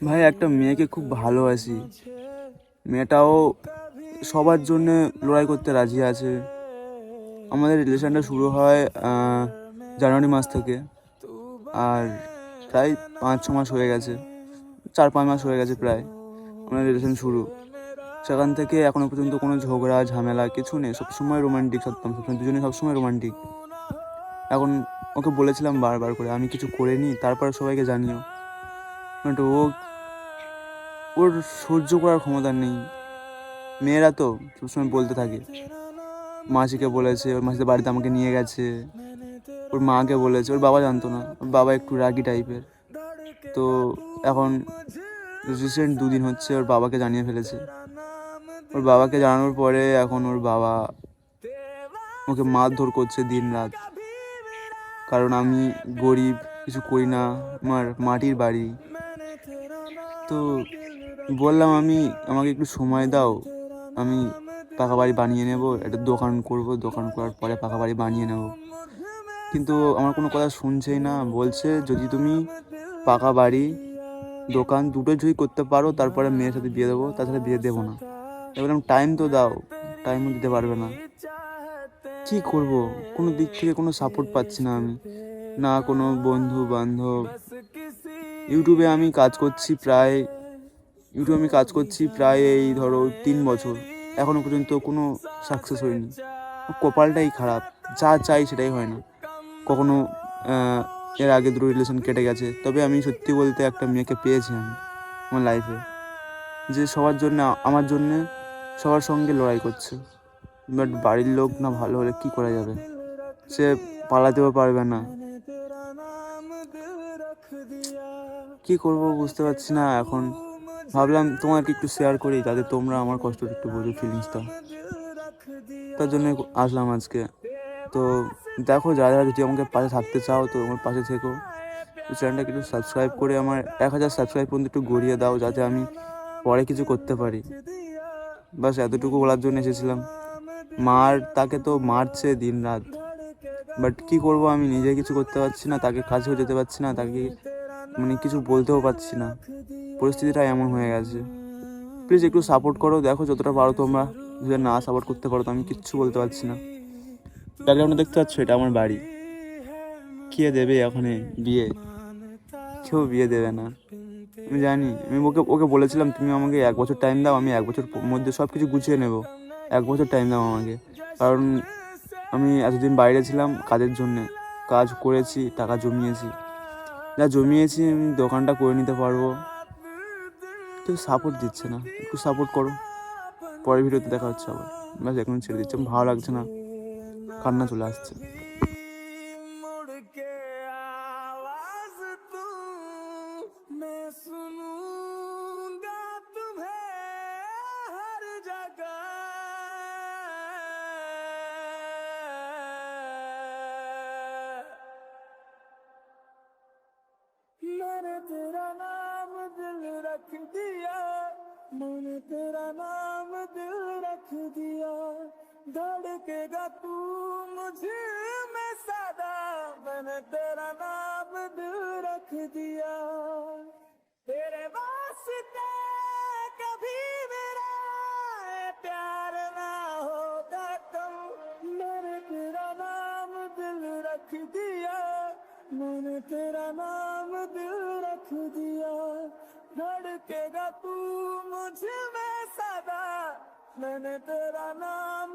ভাই একটা মেয়েকে খুব ভালোবাসি, মেয়েটাও সবার জন্য লড়াই করতে রাজি আছে। আমাদের রিলেশনটা শুরু হয় জানুয়ারি মাস থেকে, আর প্রায় 5-6 মাস হয়ে গেছে, 4-5 মাস হয়ে গেছে প্রায় আমাদের রিলেশন শুরু। সেখান থেকে এখনো পর্যন্ত কোনো ঝগড়া ঝামেলা কিছু নেই, সবসময় রোমান্টিক থাকতাম, সবসময় দুজনে সবসময় রোমান্টিক। এখন ওকে বলেছিলাম বারবার করে আমি কিছু করিনি, তারপর সবাইকে জানিও, বাট ওর সহ্য করার ক্ষমতা নেই। মেয়েরা তো সবসময় বলতে থাকে, মাসিকে বলেছে, ওর মাসিদের বাড়িতে আমাকে নিয়ে গেছে, ওর মাকে বলেছে, ওর বাবা জানতো না, ওর বাবা একটু রাগি টাইপের। তো এখন রিসেন্ট 2 দিন হচ্ছে ওর বাবাকে জানিয়ে ফেলেছে। ওর বাবাকে জানানোর পরে এখন ওর বাবা ওকে মারধর করছে দিন রাত, কারণ আমি গরিব, কিছু করি না, আমার মাটির বাড়ি। তো বললাম আমাকে একটু সময় দাও, আমি পাকা বাড়ি বানিয়ে নেব, একটা দোকান করব, দোকান করার পরে পাকা বাড়ি বানিয়ে নেব। কিন্তু আমার কোনো কথা শুনছেই না, বলছে যদি তুমি পাকা বাড়ি দোকান দুটো যদি করতে পারো তারপরে মেয়ের সাথে বিয়ে দেবো, তাছাড়া বিয়ে দেবো না। বললাম টাইম তো দাও, টাইমও দিতে পারবে না। কী করব, কোনো দিক থেকে কোনো সাপোর্ট পাচ্ছি না আমি, না কোনো বন্ধু বান্ধব। ইউটিউবে আমি কাজ করছি প্রায় এই ধরো 3 বছর, এখনও পর্যন্ত কোনো সাকসেস হয়নি। কপালটাই খারাপ, যা চাই সেটাই হয় না। কখনো এর আগে 2 রিলেশন কেটে গেছে, তবে আমি সত্যি বলতে একটা মেয়েকে পেয়েছি আমি আমার লাইফে, যে সবার জন্য আমার জন্যে সবার সঙ্গে লড়াই করছে। বাট বাড়ির লোক না ভালো হলে কী করা যাবে, সে পালাতেও পারবে না। কি করব বুঝতে পারছি না এখন। ভাবলাম তোমাকে একটু শেয়ার করি, যাতে তোমরা আমার কষ্টটা একটু বোঝো, ফিলিংসটা। তার জন্য আসলাম আজকে। তো দেখো, যারা যারা যদি আমাকে পাশে থাকতে চাও তো আমার পাশে থেকো। তো চ্যানেলটাকে একটু সাবস্ক্রাইব করে আমার 1000 সাবস্ক্রাইব পর্যন্ত একটু গড়িয়ে দাও, যাতে আমি পরে কিছু করতে পারি। বাস এতটুকু বলার জন্য এসেছিলাম। তাকে তো মারছে দিন রাত, বাট কী করব, আমি নিজে কিছু করতে পারছি না, তাকে কাছেও যেতে পারছি না, তাকে কিছু বলতেও পারছি না। পরিস্থিতিটা এমন হয়ে গেছে। প্লিজ একটু সাপোর্ট করো, দেখো যতটা পারো তোমরা। যদি না সাপোর্ট করতে পারো তো আমি কিচ্ছু বলতে পারছি না। ব্যাকগ্রাউন্ডে দেখতে পাচ্ছ, এটা আমার বাড়ি। কে দেবে এখানে বিয়ে? কেউ বিয়ে দেবে না, আমি জানি। আমি ওকে ওকে বলেছিলাম তুমি আমাকে 1 বছর টাইম দাও, আমি 1 বছর মধ্যে সব কিছু গুছিয়ে নেব। 1 বছর টাইম দাও আমাকে, কারণ আমি এতদিন বাইরে ছিলাম কাজের জন্যে, কাজ করেছি, টাকা জমিয়েছি, যা জমিয়েছি আমি দোকানটা করে নিতে পারবো। কেউ সাপোর্ট দিচ্ছে না, একটু সাপোর্ট করো। পরের ভিডিওতে দেখা হচ্ছে আবার। ব্যাস এখন ছেড়ে দিচ্ছে, ভালো লাগছে না, কান্না চলে আসছে। मैंने तेरा नाम दिल रख दिया, मैंने तेरा नाम दिल रख दिया, धड़केगा तू मुझे में सदा, मैंने तेरा नाम दिल रख दिया, तेरे वास्ते कभी मेरा प्यार ना होगा कम, मैंने तेरा नाम दिल रख दिया, मैंने तेरा नाम दिल रख दिया, धड़केगा तू मुझ में सदा, मैंने तेरा नाम